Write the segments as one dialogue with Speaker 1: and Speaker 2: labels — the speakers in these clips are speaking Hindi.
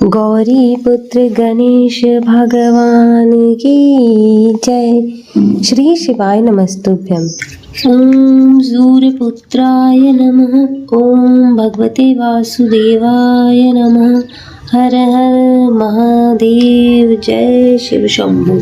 Speaker 1: गौरी पुत्र गणेश भगवान की जय। श्री शिवाय नमस्तुभ्यं। ओम सूर्यपुत्राय नमः। ओम भगवते वासुदेवाय नमः। हर हर महादेव। जय शिव शंभु।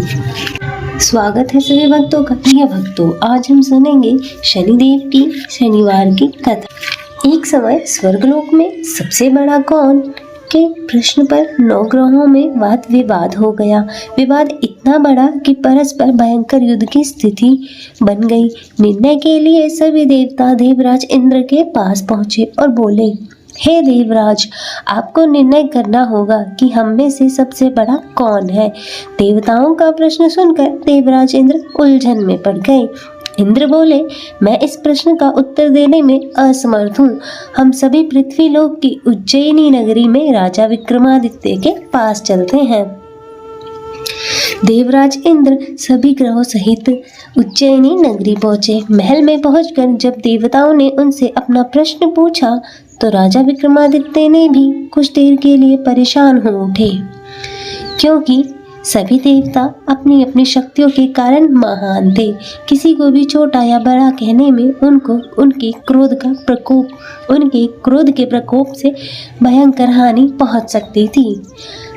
Speaker 1: स्वागत है सभी भक्तों का। प्रिय भक्तों, आज हम सुनेंगे शनिदेव की शनिवार की कथा। एक समय स्वर्गलोक में सबसे बड़ा कौन के प्रश्न पर 9 ग्रहों में वाद विवाद हो गया। विवाद इतना बड़ा कि परस्पर भयंकर युद्ध की स्थिति बन गई। निर्णय के लिए सभी देवता देवराज इंद्र के पास पहुंचे और बोले, हे देवराज, आपको निर्णय करना होगा कि हम में से सबसे बड़ा कौन है। देवताओं का प्रश्न सुनकर देवराज इंद्र उलझन में पड़ गए। इंद्र बोले, मैं इस प्रश्न का उत्तर देने में असमर्थ हूँ। हम सभी पृथ्वी लोक की उज्जैनी नगरी में राजा विक्रमादित्य के पास चलते हैं। देवराज इंद्र सभी ग्रहों सहित उज्जैनी नगरी पहुंचे। महल में पहुंचकर जब देवताओं ने उनसे अपना प्रश्न पूछा तो राजा विक्रमादित्य ने भी कुछ देर के लिए परेशान हो उठे, क्योंकि सभी देवता अपनी अपनी शक्तियों के कारण महान थे। किसी को भी छोटा या बड़ा कहने में उनको उनके क्रोध के प्रकोप से भयंकर हानि पहुंच सकती थी।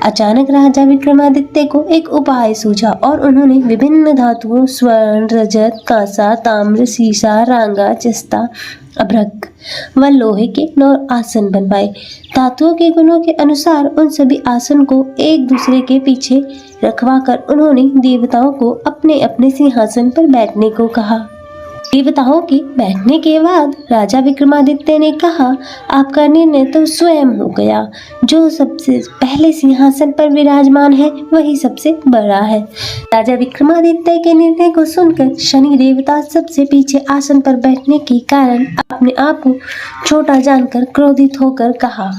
Speaker 1: अचानक राजा विक्रमादित्य को एक उपाय सूझा और उन्होंने विभिन्न धातुओं स्वर्ण, रजत, कांसा, ताम्र, सीसा, रांगा, जस्ता, अभ्रक व लोहे के 9 आसन बनवाए। धातुओं के गुणों के अनुसार उन सभी आसन को एक दूसरे के पीछे रखवाकर उन्होंने देवताओं को अपने अपने सिंहासन पर बैठने को कहा। देवताओं के बैठने के बाद राजा विक्रमादित्य ने कहा, आपका निर्णय तो स्वयं हो गया। जो सबसे पहले सिंहासन पर विराजमान है वही सबसे बड़ा है। राजा विक्रमादित्य के निर्णय को सुनकर शनि देवता सबसे पीछे आसन पर बैठने के कारण अपने आप को छोटा जानकर क्रोधित होकर कहा,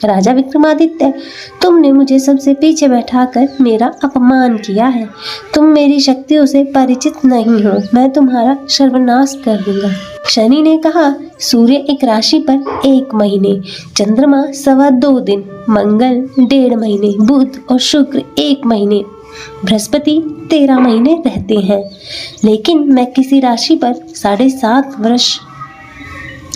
Speaker 1: राजा विक्रमादित्य, तुमने मुझे सबसे पीछे बैठाकर मेरा अपमान किया है। तुम मेरी शक्तियों से परिचित नहीं हो। मैं तुम्हारा सर्वनाश कर दूंगा। शनि ने कहा, सूर्य एक राशि पर 1 महीने, चंद्रमा 2.25 दिन, मंगल 1.5 महीने, बुध और शुक्र 1 महीने, बृहस्पति 13 महीने रहते हैं। लेकिन मैं किसी राशि पर 7.5 वर्ष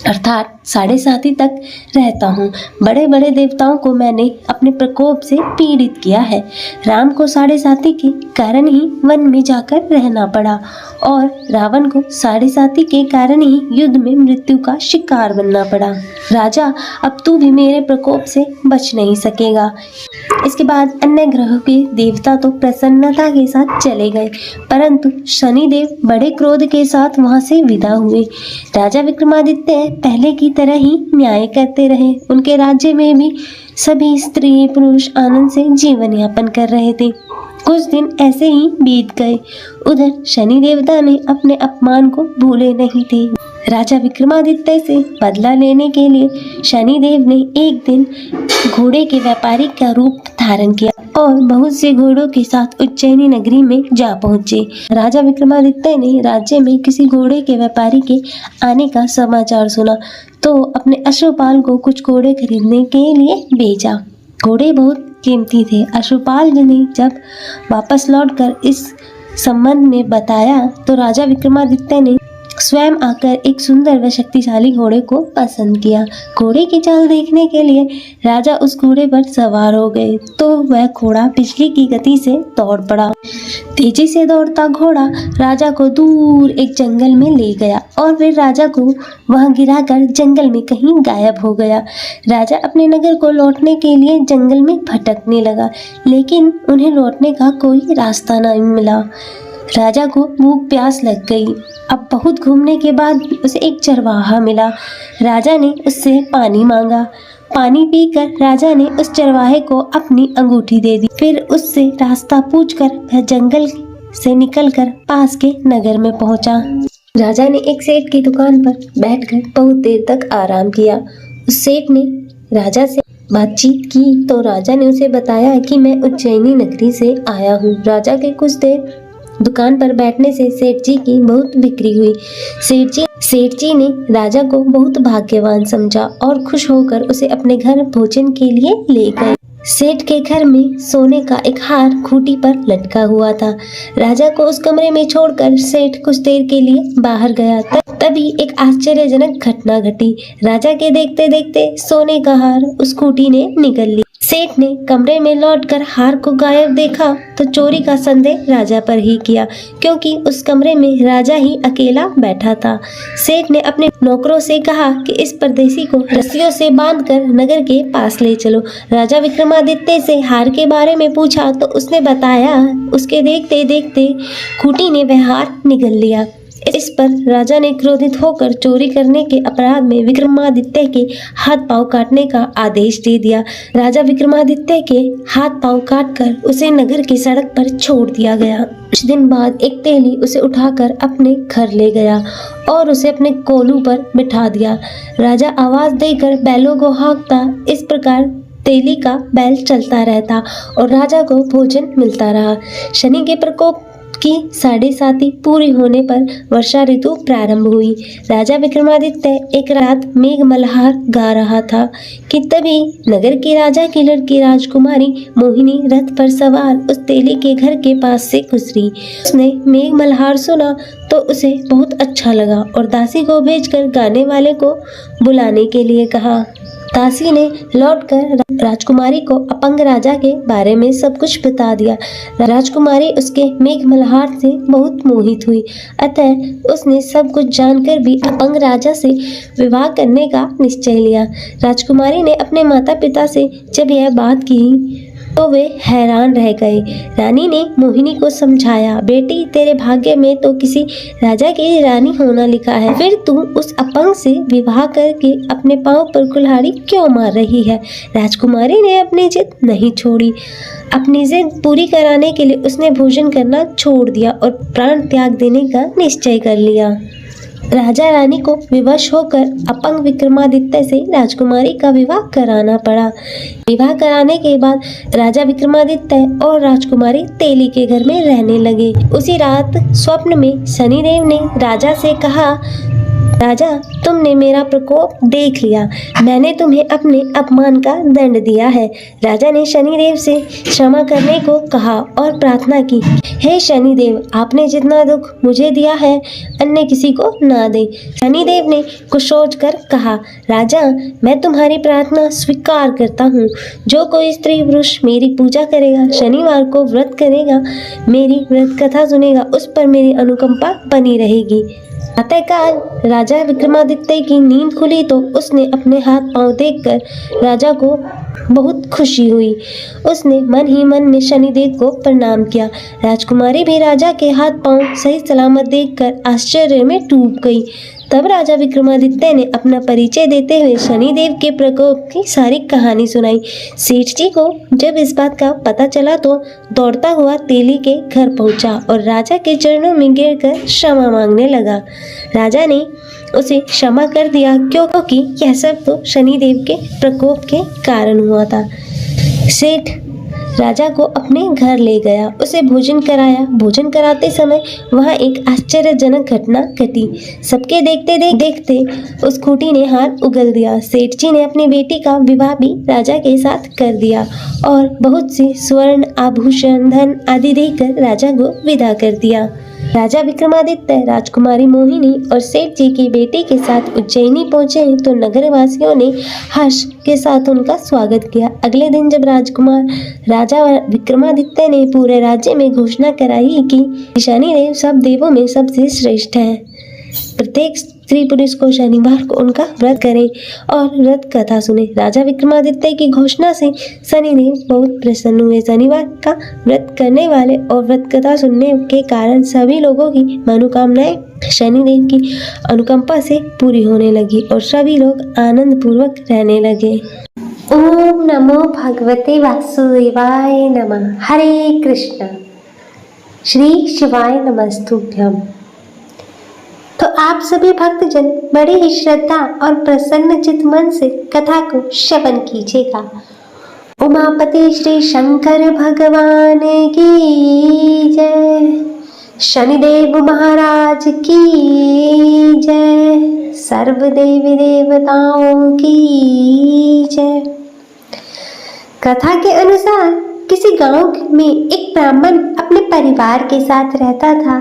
Speaker 1: अर्थात 7.5 तक रहता हूँ। बड़े बड़े देवताओं को मैंने अपने प्रकोप से पीड़ित किया है। राम को 7.5 के कारण ही वन में जाकर रहना पड़ा और रावण को 7.5 के कारण ही युद्ध में मृत्यु का शिकार बनना पड़ा। राजा, अब तू भी मेरे प्रकोप से बच नहीं सकेगा। इसके बाद अन्य ग्रहों के देवता तो प्रसन्नता के साथ चले गए, परंतु शनिदेव बड़े क्रोध के साथ वहां से विदा हुए। राजा विक्रमादित्य पहले की तरह ही न्याय करते रहे। उनके राज्य में भी सभी स्त्री पुरुष आनंद से जीवन यापन कर रहे थे। कुछ दिन ऐसे ही बीत गए। उधर शनि देवता ने अपने अपमान को भूले नहीं थे। राजा विक्रमादित्य से बदला लेने के लिए शनिदेव ने एक दिन घोड़े के व्यापारी का रूप धारण किया और बहुत से घोड़ों के साथ उज्जैनी नगरी में जा पहुंचे। राजा विक्रमादित्य ने राज्य में किसी घोड़े के व्यापारी के आने का समाचार सुना तो अपने अश्वपाल को कुछ घोड़े खरीदने के लिए भेजा। घोड़े बहुत कीमती थे। अश्वपाल ने जब वापस लौटकर इस संबंध में बताया तो राजा विक्रमादित्य ने स्वयं आकर एक सुंदर व शक्तिशाली घोड़े को पसंद किया। घोड़े की चाल देखने के लिए राजा उस घोड़े पर सवार हो गए तो वह घोड़ा बिजली की गति से दौड़ पड़ा। तेजी से दौड़ता घोड़ा राजा को दूर एक जंगल में ले गया और फिर राजा को वहां गिराकर जंगल में कहीं गायब हो गया। राजा अपने नगर को लौटने के लिए जंगल में भटकने लगा, लेकिन उन्हें लौटने का कोई रास्ता नहीं मिला। राजा को भूख प्यास लग गई। अब बहुत घूमने के बाद उसे एक चरवाहा मिला। राजा ने उससे पानी मांगा। पानी पीकर राजा ने उस चरवाहे को अपनी अंगूठी दे दी। फिर उससे रास्ता पूछकर वह जंगल से निकलकर पास के नगर में पहुंचा। राजा ने एक सेठ की दुकान पर बैठकर बहुत देर तक आराम किया। उस सेठ ने राजा से बातचीत की तो राजा ने उसे बताया कि मैं उज्जैनी नगरी से आया हूँ। राजा के कुछ देर दुकान पर बैठने से सेठ जी की बहुत बिक्री हुई। सेठ जी ने राजा को बहुत भाग्यवान समझा और खुश होकर उसे अपने घर भोजन के लिए ले गए। सेठ के घर में सोने का एक हार खूंटी पर लटका हुआ था। राजा को उस कमरे में छोड़कर सेठ कुछ देर के लिए बाहर गया। तभी एक आश्चर्यजनक घटना घटी। राजा के देखते देखते सोने का हार उस खूंटी ने निगल लिया। सेठ ने कमरे में लौटकर हार को गायब देखा तो चोरी का संदेह राजा पर ही किया, क्योंकि उस कमरे में राजा ही अकेला बैठा था। सेठ ने अपने नौकरों से कहा कि इस परदेसी को रस्सियों से बांधकर नगर के पास ले चलो। राजा विक्रमादित्य से हार के बारे में पूछा तो उसने बताया उसके देखते देखते खूंटी ने वह हार निगल लिया। इस पर राजा ने क्रोधित होकर चोरी करने के अपराध में विक्रमादित्य के हाथ पांव काटने का आदेश दे दिया। राजा विक्रमादित्य के हाथ पांव काटकर उसे नगर की सड़क पर छोड़ दिया गया। कुछ दिन बाद एक तेली उसे उठाकर अपने घर ले गया और उसे अपने कोलू पर बिठा दिया। राजा आवाज देकर बैलों को हाँकता। इस प्रकार तेली का बैल चलता रहता और राजा को भोजन मिलता रहा। शनि के प्रकोप की 7.5 पूरी होने पर वर्षा ऋतु प्रारंभ हुई। राजा विक्रमादित्य एक रात मेघ मल्हार गा रहा था कि तभी नगर के राजा की लड़की राजकुमारी मोहिनी रथ पर सवार उस तेली के घर के पास से गुजरी। उसने मेघ मल्हार सुना तो उसे बहुत अच्छा लगा और दासी को भेजकर गाने वाले को बुलाने के लिए कहा। दासी ने लौटकर राजकुमारी को अपंग राजा के बारे में सब कुछ बता दिया। राजकुमारी उसके मेघ मल्हार से बहुत मोहित हुई, अतः उसने सब कुछ जानकर भी अपंग राजा से विवाह करने का निश्चय लिया। राजकुमारी ने अपने माता पिता से जब यह बात की तो वे हैरान रह गए। रानी ने मोहिनी को समझाया, बेटी तेरे भाग्य में तो किसी राजा की रानी होना लिखा है, फिर तू उस अपंग से विवाह करके अपने पांव पर कुल्हाड़ी क्यों मार रही है। राजकुमारी ने अपनी जिद नहीं छोड़ी। अपनी जिद पूरी कराने के लिए उसने भोजन करना छोड़ दिया और प्राण त्याग देने का निश्चय कर लिया। राजा रानी को विवश होकर अपंग विक्रमादित्य से राजकुमारी का विवाह कराना पड़ा। विवाह कराने के बाद राजा विक्रमादित्य और राजकुमारी तेली के घर में रहने लगे। उसी रात स्वप्न में शनिदेव ने राजा से कहा, राजा तुमने मेरा प्रकोप देख लिया, मैंने तुम्हें अपने अपमान का दंड दिया है। राजा ने शनिदेव से क्षमा करने को कहा और प्रार्थना की, हे शनिदेव आपने जितना दुख मुझे दिया है अन्य किसी को ना दे। शनिदेव ने कुछ सोचकर कहा, राजा मैं तुम्हारी प्रार्थना स्वीकार करता हूँ। जो कोई स्त्री पुरुष मेरी पूजा करेगा, शनिवार को व्रत करेगा, मेरी व्रत कथा सुनेगा, उस पर मेरी अनुकंपा बनी रहेगी। प्रातःकाल राजा विक्रमादित्य की नींद खुली तो उसने अपने हाथ पांव देखकर राजा को बहुत खुशी हुई। उसने मन ही मन में शनिदेव को प्रणाम किया। राजकुमारी भी राजा के हाथ पांव सही सलामत देखकर आश्चर्य में डूब गई। तब राजा विक्रमादित्य ने अपना परिचय देते हुए शनिदेव के प्रकोप की सारी कहानी सुनाई। सेठ जी को जब इस बात का पता चला तो दौड़ता हुआ तेली के घर पहुंचा और राजा के चरणों में गिरकर क्षमा मांगने लगा। राजा ने उसे क्षमा कर दिया क्योंकि यह सब तो शनिदेव के प्रकोप के कारण हुआ था। सेठ राजा को अपने घर ले गया, उसे भोजन कराया। भोजन कराते समय वहाँ एक आश्चर्यजनक घटना घटी। सबके देखते देखते उस खूंटी ने हार उगल दिया। सेठ जी ने अपनी बेटी का विवाह भी राजा के साथ कर दिया और बहुत से स्वर्ण आभूषण धन आदि देकर राजा को विदा कर दिया। राजा विक्रमादित्य राजकुमारी मोहिनी और सेठ जी की बेटी के साथ उज्जैनी पहुंचे तो नगरवासियों ने हर्ष के साथ उनका स्वागत किया। अगले दिन जब राजा विक्रमादित्य ने पूरे राज्य में घोषणा कराई कि शनिदेव सब देवों में सबसे श्रेष्ठ है, प्रत्येक स्त्री पुरुष को शनिवार को उनका व्रत करें और व्रत कथा सुने। राजा विक्रमादित्य की घोषणा से शनिदेव बहुत प्रसन्न हुए। शनिवार का व्रत करने वाले और व्रत कथा सुनने के कारण सभी लोगों की मनोकामनाएं शनिदेव की अनुकंपा से पूरी होने लगी और सभी लोग आनंद पूर्वक रहने लगे। ओम नमो भगवते वासुदेवाय नमः। हरे कृष्ण। श्री शिवाय नमस्तुभ्यम। तो आप सभी भक्तजन बड़े ही श्रद्धा और प्रसन्न चित मन से कथा को श्रवण कीजिएगा। उमापति श्री शंकर भगवान की जय, शनिदेव महाराज की जय, सर्व देवी देवताओं की जय। कथा के अनुसार किसी गांव में एक ब्राह्मण अपने परिवार के साथ रहता था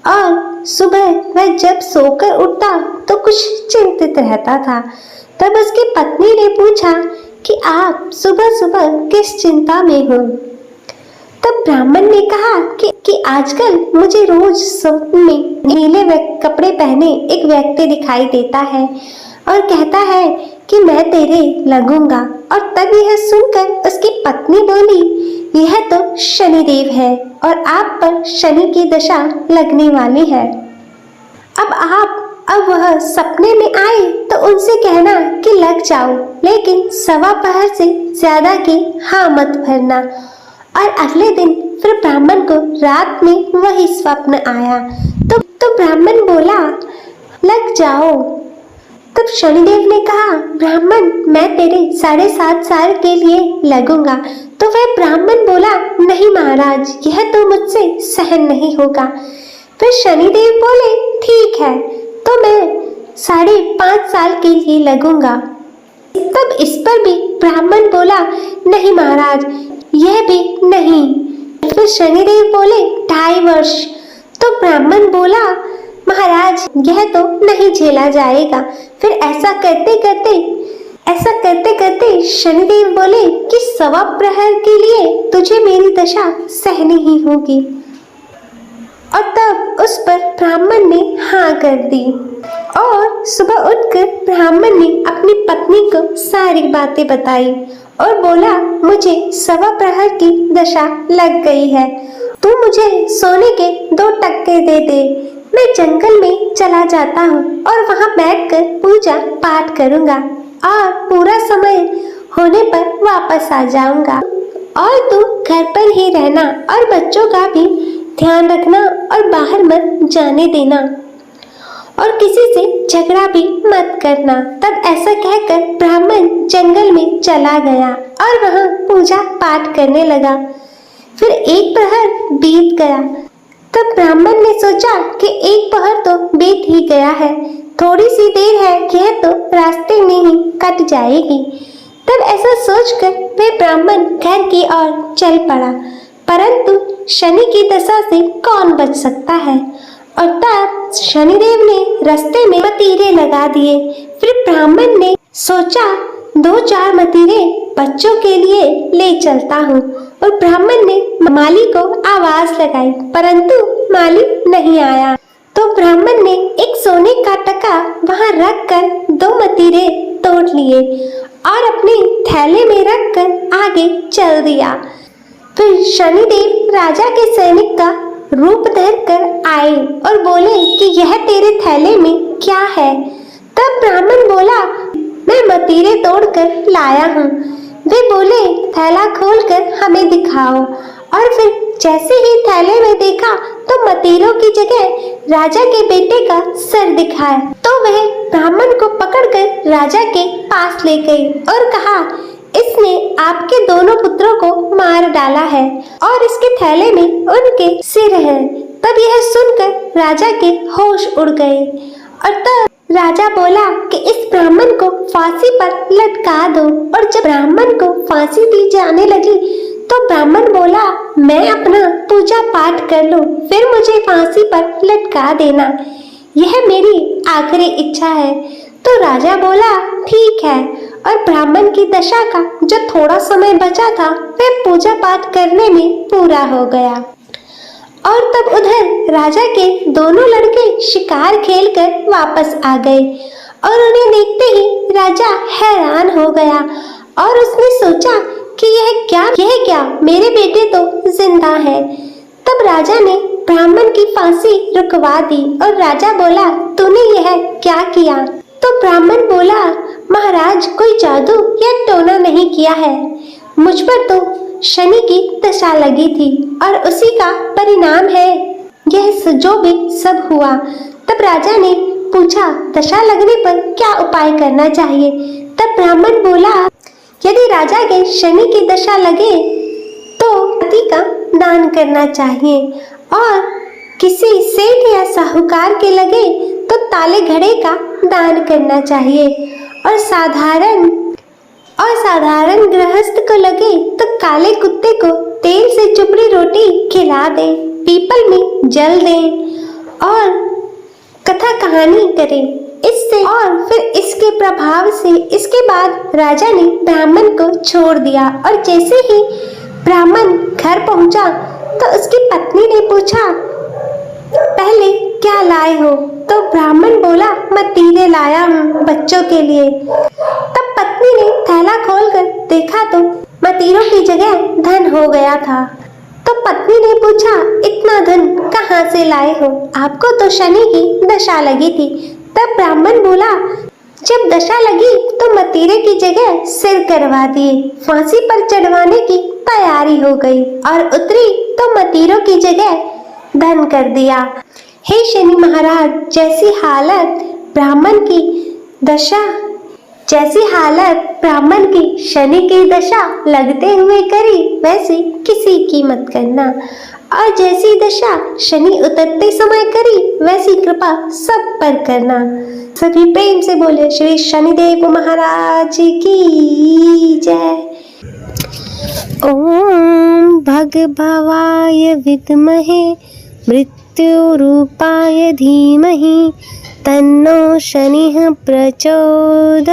Speaker 1: और सुबह वह जब सोकर उठता तो कुछ चिंतित रहता था। तब उसकी पत्नी ने पूछा कि आप सुबह सुबह किस चिंता में हो। तब ब्राह्मण ने कहा कि आजकल मुझे रोज स्वप्न में नीले कपड़े पहने एक व्यक्ति दिखाई देता है और कहता है कि मैं तेरे लगूंगा। और तब यह सुनकर उसकी पत्नी बोली, यह तो शनिदेव है और आप पर शनि की दशा लगने वाली है। अब वह सपने में आए तो उनसे कहना कि लग जाओ, लेकिन सवा पहर से ज्यादा की हाँ मत भरना। और अगले दिन फिर ब्राह्मण को रात में वही स्वप्न आया तो ब्राह्मण बोला, लग जाओ। तब शनिदेव ने कहा, ब्राह्मण मैं तेरे 7.5 साल के लिए लगूंगा। तो वह ब्राह्मण बोला, नहीं महाराज, यह तो मुझसे सहन नहीं होगा। फिर शनिदेव बोले, ठीक है, तो मैं 5.5 साल के लिए लगूंगा। तब इस पर भी ब्राह्मण बोला, नहीं महाराज, यह भी नहीं। फिर शनिदेव बोले, 2.5 वर्ष। तो ब्राह्मण बोला, महाराज यह तो नहीं झेला जाएगा। फिर ऐसा करते करते शनिदेव बोले कि सवा प्रहर के लिए तुझे मेरी दशा सहनी ही होगी। और तब उस पर ब्राह्मण ने हाँ कर दी। और सुबह उठकर ब्राह्मण ने अपनी पत्नी को सारी बातें बताई और बोला, मुझे सवा प्रहर की दशा लग गई है, तू मुझे सोने के 2 टक्के दे दे। मैं जंगल में चला जाता हूँ और वहाँ बैठकर पूजा पाठ करूँगा और पूरा समय होने पर वापस आ जाऊँगा। और तू घर पर ही रहना और बच्चों का भी ध्यान रखना और बाहर मत जाने देना और किसी से झगड़ा भी मत करना। तब ऐसा कहकर ब्राह्मण जंगल में चला गया और वहाँ पूजा पाठ करने लगा। फिर 1 प्रहर बीत गया। तब ब्राह्मण ने सोचा कि 1 पहर तो बीत ही गया है, थोड़ी सी देर है, यह तो रास्ते में ही कट जाएगी। तब ऐसा सोचकर वह ब्राह्मण घर की ओर चल पड़ा, परंतु शनि की दशा से कौन बच सकता है। और तब शनिदेव ने रास्ते में मतीरे लगा दिए। फिर ब्राह्मण ने सोचा 2-4 मतीरे बच्चों के लिए ले चलता हूँ। और ब्राह्मण ने माली को आवाज लगाई, परंतु माली नहीं आया। तो ब्राह्मण ने एक सोने का टका वहां रखकर 2 मतीरे तोड़ लिए और अपने थैले में रखकर आगे चल दिया। फिर शनिदेव राजा के सैनिक का रूप धरकर आए और बोले कि यह तेरे थैले में क्या है। तब ब्राह्मण बोला, मैं मतीरे तोड़कर लाया हूँ। वे बोले, थैला खोलकर हमें दिखाओ। और फिर जैसे ही थैले में देखा तो मतीरों की जगह राजा के बेटे का सर दिखाया। तो वह ब्राह्मण को पकड़कर राजा के पास ले गई और कहा, इसने आपके दोनों पुत्रों को मार डाला है और इसके थैले में उनके सिर हैं। तब यह सुनकर राजा के होश उड़ गए और तब राजा बोला कि इस ब्राह्मण को फांसी पर लटका दो। और जब ब्राह्मण को फांसी दी जाने लगी तो ब्राह्मण बोला, मैं अपना पूजा पाठ कर लूं, फिर मुझे फांसी पर लटका देना, यह मेरी आखिरी इच्छा है। तो राजा बोला, ठीक है। और ब्राह्मण की दशा का जो थोड़ा समय बचा था वह पूजा पाठ करने में पूरा हो गया। और तब उधर राजा के दोनों लड़के शिकार खेलकर वापस आ गए और उन्हें देखते ही राजा हैरान हो गया और उसने सोचा कि यह क्या मेरे बेटे तो जिंदा है। तब राजा ने ब्राह्मण की फांसी रुकवा दी और राजा बोला, तूने यह क्या किया। तो ब्राह्मण बोला, महाराज कोई जादू या टोना नहीं किया है, मुझ पर तो शनि की दशा लगी थी और उसी का परिणाम है यह जो भी सब हुआ। तब राजा ने पूछा, दशा लगने पर क्या उपाय करना चाहिए। तब ब्राह्मण बोला, यदि राजा के शनि की दशा लगे तो पति का दान करना चाहिए और किसी सेठ या साहूकार के लगे तो ताले घड़े का दान करना चाहिए और साधारण और साधारण गृहस्थ को लगे तो काले कुत्ते को तेल से चुपड़ी रोटी खिला दे, पीपल में जल दे और कथा कहानी करे। इससे और फिर इसके प्रभाव से इसके बाद राजा ने ब्राह्मण को छोड़ दिया और जैसे ही ब्राह्मण घर पहुंचा तो उसकी पत्नी ने पूछा, पहले क्या लाए हो? तो ब्राह्मण बोला, मैं तीरे लाया हूँ बच्चों के लिए। तब पत्नी ने थैला खोलकर देखा तो मतीरों की जगह धन हो गया था। तो पत्नी ने पूछा, इतना धन कहाँ से लाए हो? आपको तो शनि की दशा लगी थी। तब ब्राह्मण बोला, जब दशा लगी तो मतीरे की जगह सिर करवा दिए, फांसी पर चढ़वाने की तैयारी हो गई और उतरी तो मतीरों की जगह धन कर दिया। हे शनि महाराज, जैसी हालत ब्राह्मण की शनि की दशा लगते हुए करी, वैसी किसी की मत करना, और जैसी दशा शनि उतरते समय करी, वैसी कृपा सब पर करना। सभी प्रेम से बोले श्री शनिदेव महाराज की जय। ओम भगभवाय विद्महे मृत्युरूपाय धीमहि तन्नो शनिः प्रचोदयात्।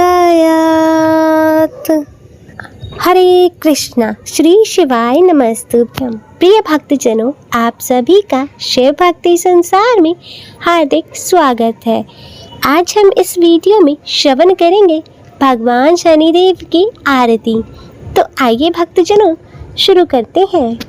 Speaker 1: हरे कृष्णा, श्री शिवाय नमस्तुभ्यं। प्रिय भक्तजनों, आप सभी का शिव भक्ति संसार में हार्दिक स्वागत है। आज हम इस वीडियो में श्रवण करेंगे भगवान शनिदेव की आरती। तो आइए भक्तजनों शुरू करते हैं।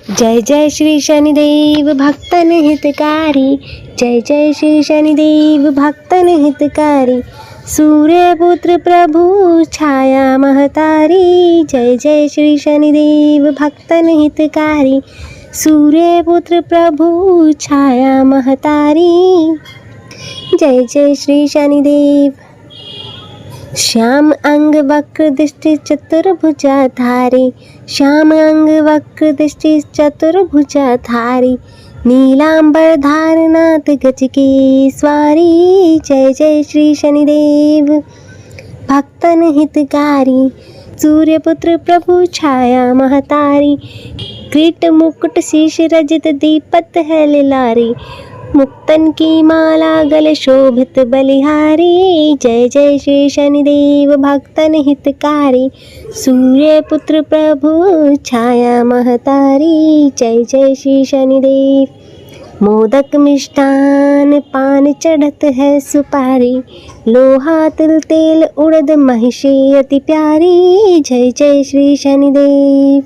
Speaker 1: जय जय श्री शनिदेव भक्तन हितकारी, जय जय श्री शनिदेव भक्तन हितकारी, सूर्यपुत्र प्रभु छाया महतारी, जय जय श्री शनिदेव भक्तन हितकारी, सूर्यपुत्र प्रभु छाया महतारी, जय जय श्री शनिदेव। श्याम अंग वक्र दृष्टि चतुर्भुजाधारी, श्याम अंग वक्र दृष्टि चतुर्भुजाधारी, नीलांबर धारनाथ गज की स्वारी, जय जय श्री शनिदेव भक्तन हितकारी, सूर्यपुत्र प्रभु छाया महतारी, किरीट मुकुट शीश रजत दीपत है लिलारी, मुक्तन की माला गल शोभित बलिहारी, जय जय श्री शनिदेव भक्तन हितकारी, सूर्यपुत्र प्रभु छाया महतारी, जय जय श्री शनिदेव। मोदक मिष्टान पान चढ़त है सुपारी, लोहा तिल तेल उड़द महिषी अति प्यारी, जय जय श्री शनिदेव।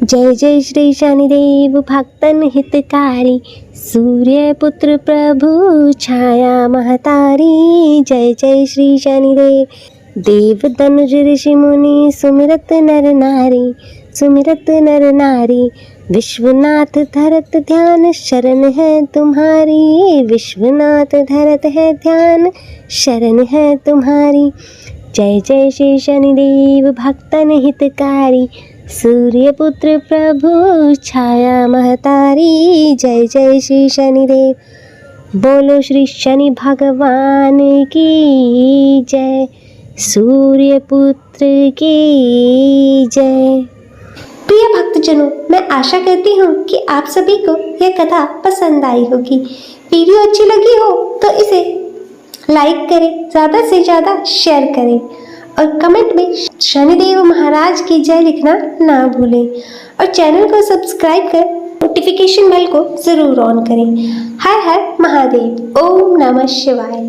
Speaker 1: जय जय श्री शनिदेव भक्तन हितकारी, सूर्यपुत्र प्रभु छाया महतारी, जय जय श्री शनिदेव। देव धनुज ऋषि मुनि सुमिरत नर नारी, विश्वनाथ धरत ध्यान शरण है तुम्हारी, विश्वनाथ धरत है ध्यान शरण है तुम्हारी, जय जय श्री शनिदेव भक्तन हितकारी, सूर्यपुत्र प्रभु छाया महतारी, जय जय श्री शनिदेव। बोलो श्री शनि भगवान की जय, सूर्यपुत्र की जय। प्रिय भक्तजनों, मैं आशा करती हूँ कि आप सभी को यह कथा पसंद आई होगी। वीडियो अच्छी लगी हो तो इसे लाइक करें, ज़्यादा से ज़्यादा शेयर करें और कमेंट में शनिदेव महाराज की जय लिखना ना भूलें और चैनल को सब्सक्राइब कर नोटिफिकेशन बेल को ज़रूर ऑन करें। हर हर महादेव। ओम नमः शिवाय।